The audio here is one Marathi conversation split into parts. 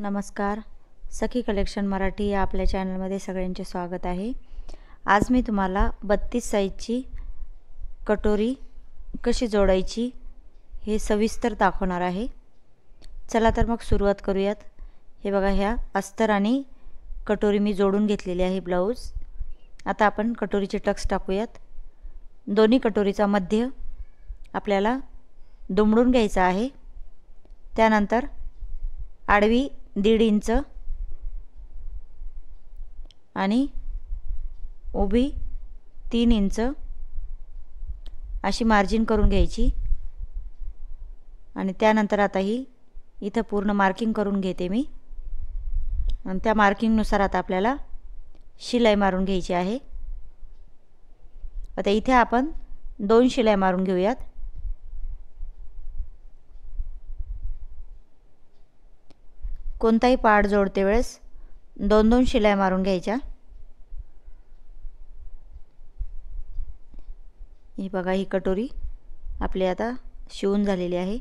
नमस्कार. सखी कलेक्शन मराठी या आपल्या चॅनलमध्ये सगळ्यांचे स्वागत आहे. आज मी तुम्हाला 32 साईजची कटोरी कशी जोडायची हे सविस्तर दाखवणार आहे. चला तर मग सुरुवात करूयात. हे बघा, ह्या अस्तर आणि कटोरी मी जोडून घेतलेली आहे ब्लाऊज. आता आपण कटोरीचे टक्स टाकूयात. दोन्ही कटोरीचा मध्य आपल्याला दुमडून घ्यायचा आहे. त्यानंतर आडवी 1.5 इंच आणि उभी 3 इंच अशी मार्जिन करून घ्यायची. आणि त्यानंतर आता ही इथं पूर्ण मार्किंग करून घेते मी. आणि त्या मार्किंगनुसार आता आपल्याला शिलाई मारून घ्यायची आहे. आता इथे आपण 2 शिलाई मारून घेऊयात. कोणताही पार्ट जोडते वेळेस 2-2 शिलाई मारून घ्यायच्या. ही बघा, ही कटोरी आपली आता शिवून झालेली आहे.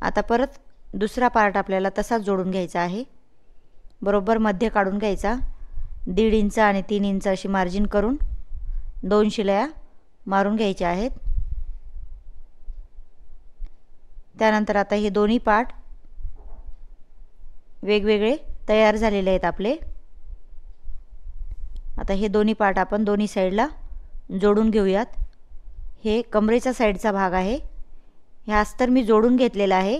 आता परत दुसरा पार्ट आपल्याला तसाच जोडून घ्यायचा आहे. बरोबर मध्य काढून घ्यायचा. 1.5 इंच आणि 3 इंच अशी मार्जिन करून 2 शिलाया मारून घ्यायच्या आहेत. त्यानंतर आता हे दोन्ही पार्ट वेगवेगळे तयार झालेले आहेत आपले. आता हे दोन्ही पार्ट आपण दोन्ही साईडला जोडून घेऊयात. हे कमरेच्या साईडचा भाग आहे. हे अस्तर मी जोडून घेतलेला आहे.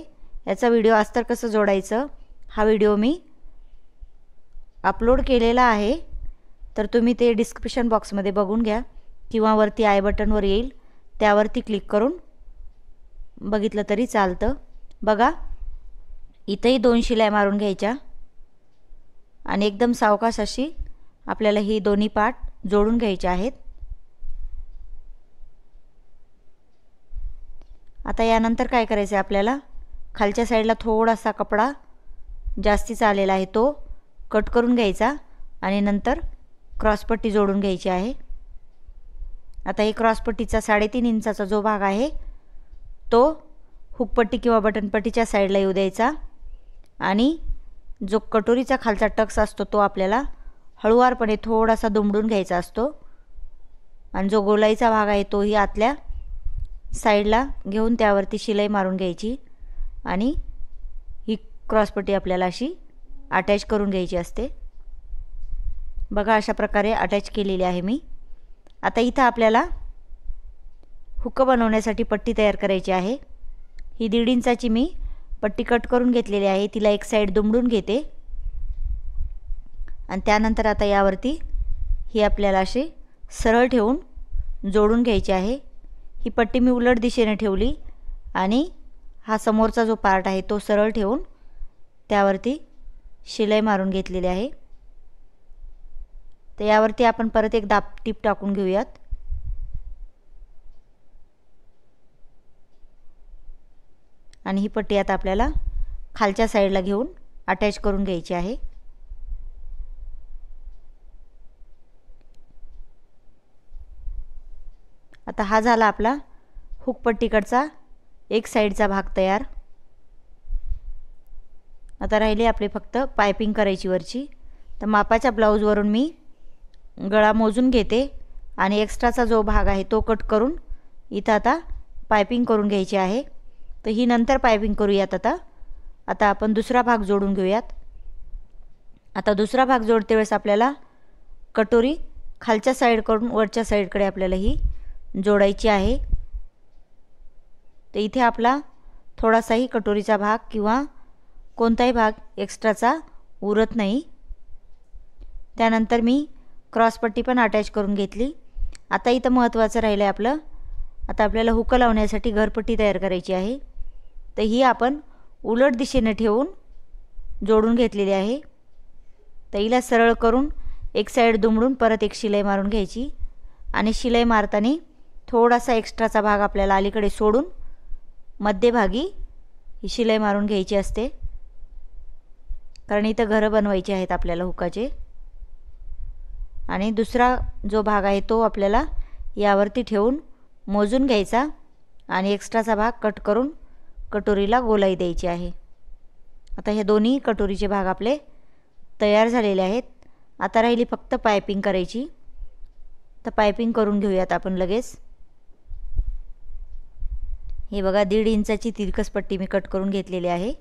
याचा व्हिडिओ अस्तर कसं जोडायचं हा व्हिडिओ मी अपलोड केलेला आहे, तर तुम्ही ते डिस्क्रिप्शन बॉक्समध्ये बघून घ्या किंवा वरती आय बटनवर येईल त्यावरती क्लिक करून बघितलं तरी चालतं. बघा, इथेही 2 शिलाई मारून घ्यायच्या आणि एकदम सावकाश अशी आपल्याला ही दोन्ही पार्ट जोडून घ्यायचे आहेत. आता यानंतर काय करायचं आहे, आपल्याला खालच्या साईडला थोडासा कपडा जास्तीचा आलेला आहे तो कट करून घ्यायचा आणि नंतर क्रॉसपट्टी जोडून घ्यायची आहे. आता ही क्रॉसपट्टीचा 3.5 इंचाचा जो भाग आहे तो हुकपट्टी किंवा बटनपट्टीच्या साईडला येऊ द्यायचा आणि जो कटोरीचा खालचा टक्स असतो तो आपल्याला हळूवारपणे थोडासा दुमडून घ्यायचा असतो. आणि जो गोलाईचा भाग आहे तोही आतल्या साईडला घेऊन त्यावरती शिलाई मारून घ्यायची आणि ही क्रॉसपट्टी आपल्याला अशी अटॅच करून घ्यायची असते. बघा, अशा प्रकारे अटॅच केलेली आहे मी. आता इथं आपल्याला हुक बनवण्यासाठी पट्टी तयार करायची आहे. ही 1.5 इंचाची मी पट्टी कट करून घेतलेली आहे. तिला एक साईड दुमडून घेते आणि त्यानंतर आता यावरती ही आपल्याला अशी सरळ ठेवून जोडून घ्यायची आहे. ही पट्टी मी उलट दिशेने ठेवली आणि हा समोरचा जो पार्ट आहे तो सरळ ठेवून त्यावरती शिलाई मारून घेतलेली आहे. तर यावरती आपण परत एक टीप टाकून घेऊयात. आणि ही पट्टी आता आपल्याला खालच्या साईडला घेऊन अटॅच करून घ्यायची आहे. आता हा झाला आपला हुक पट्टीकडचा एक साईडचा भाग तयार. आता राहिली आपली फक्त पायपिंग करायची वरची. तर मापाच्या ब्लाऊजवरून मी गळा मोजून घेते आणि एक्स्ट्राचा जो भाग आहे तो कट करून इथं आता पायपिंग करून घ्यायची आहे. तर ही नंतर पायपिंग करूयात. आता आपण दुसरा भाग जोडून घेऊयात. आता दुसरा भाग जोडते वेळेस आपल्याला कटोरी खालच्या साईडकडून वरच्या साईडकडे आपल्याला ही जोडायची आहे. तर इथे आपला थोडासाही कटोरीचा भाग किंवा कोणताही भाग एक्स्ट्राचा उरत नाही. त्यानंतर मी क्रॉसपट्टी पण अटॅच करून घेतली. आता इथं महत्त्वाचं राहिलं आहे आपलं, आता आपल्याला हुक लावण्यासाठी घरपट्टी तयार करायची आहे. तर ही आपण उलट दिशेने ठेवून जोडून घेतलेली आहे. तर हिला सरळ करून एक साईड दुमडून परत एक शिलाई मारून घ्यायची आणि शिलाई मारताना थोडासा एक्स्ट्राचा भाग आपल्याला अलीकडे सोडून मध्यभागी ही शिलाई मारून घ्यायची असते, कारण इथं घरं बनवायची आहेत आपल्याला हुकाचे. आणि दुसरा जो भाग आहे तो आपल्याला यावरती ठेवून मोजून घ्यायचा आणि एक्स्ट्राचा भाग कट करून कटोरीला गोलाई द्यायची आहे. आता हे दोन्ही कटोरीचे भाग आपले तयार झालेले आहेत. आता राहिली फक्त पायपिंग करायची. तर पायपिंग करून घेऊयात आपण लगेच. हे बघा 1.5 इंचाची तिरकस पट्टी मी कट करून घेतलेली आहे.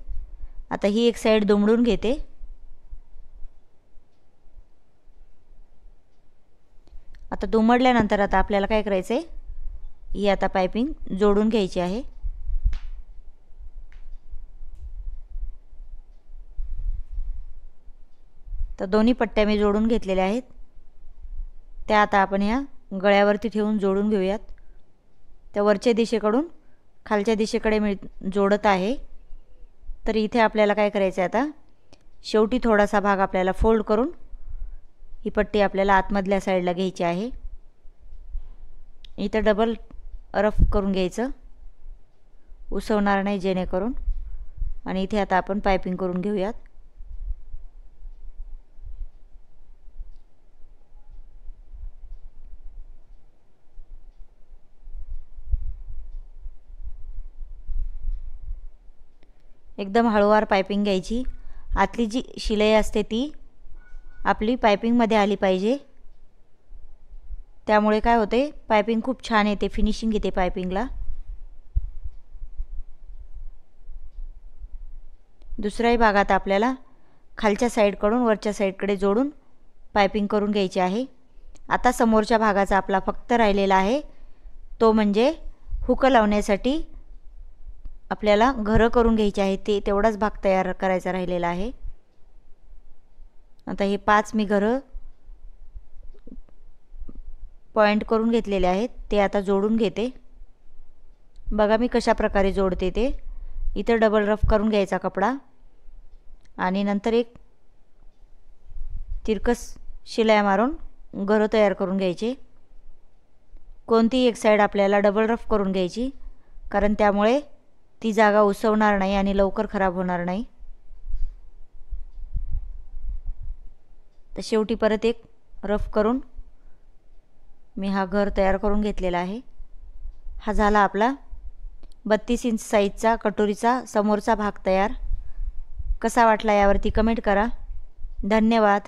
आता ही एक साईड दुमडून घेते. आता दुमडल्यानंतर आता आपल्याला काय करायचं आहे, ही आता पायपिंग जोडून घ्यायची आहे. तर दोन्ही पट्ट्या मी जोडून घेतलेल्या आहेत. त्या आता आपण ह्या गळ्यावरती ठेवून जोडून घेऊयात. त्या वरच्या दिशेकडून खालच्या दिशेकडे मी जोडत आहे. तर इथे आपल्याला काय करायचं आहे, आता शेवटी थोडासा भाग आपल्याला फोल्ड करून ही पट्टी आपल्याला आतमधल्या साईडला घ्यायची आहे. इथं डबल रफ करून घ्यायचं, उसवणार नाही जेणेकरून. आणि इथे आता आपण पायपिंग करून घेऊयात. एकदम हळूवार पायपिंग घ्यायची. आतली जी शिलाई असते ती आपली पायपिंगमध्ये आली पाहिजे. त्यामुळे काय होते, पायपिंग खूप छान येते, फिनिशिंग येते पायपिंगला. दुसऱ्याही भागात आपल्याला खालच्या साईडकडून वरच्या साईडकडे जोडून पायपिंग करून घ्यायची आहे. आता समोरच्या भागाचा आपला फक्त राहिलेला आहे, तो म्हणजे हुक लावण्यासाठी आपल्याला घरं करून घ्यायची आहे. ते तेवढाच भाग तयार करायचा राहिलेला आहे. आता हे 5 मी घरं पॉइंट करून घेतलेले आहेत. ते आता जोडून घेते. बघा मी कशा प्रकारे जोडते ते. इथं डबल रफ करून घ्यायचा कपडा आणि नंतर एक तिरकस शिलाई मारून घरं तयार करून घ्यायचे. कोणतीही एक साईड आपल्याला डबल रफ करून घ्यायची, कारण त्यामुळे ती जागा उसवणार नाही आणि लवकर खराब होणार नाही. तर शेवटी परत एक रफ करून मी हा घर तयार करून घेतलेला आहे. हा झाला आपला 32 इंच साईजचा कटोरीचा समोरचा भाग तयार. कसा वाटला यावरती कमेंट करा. धन्यवाद.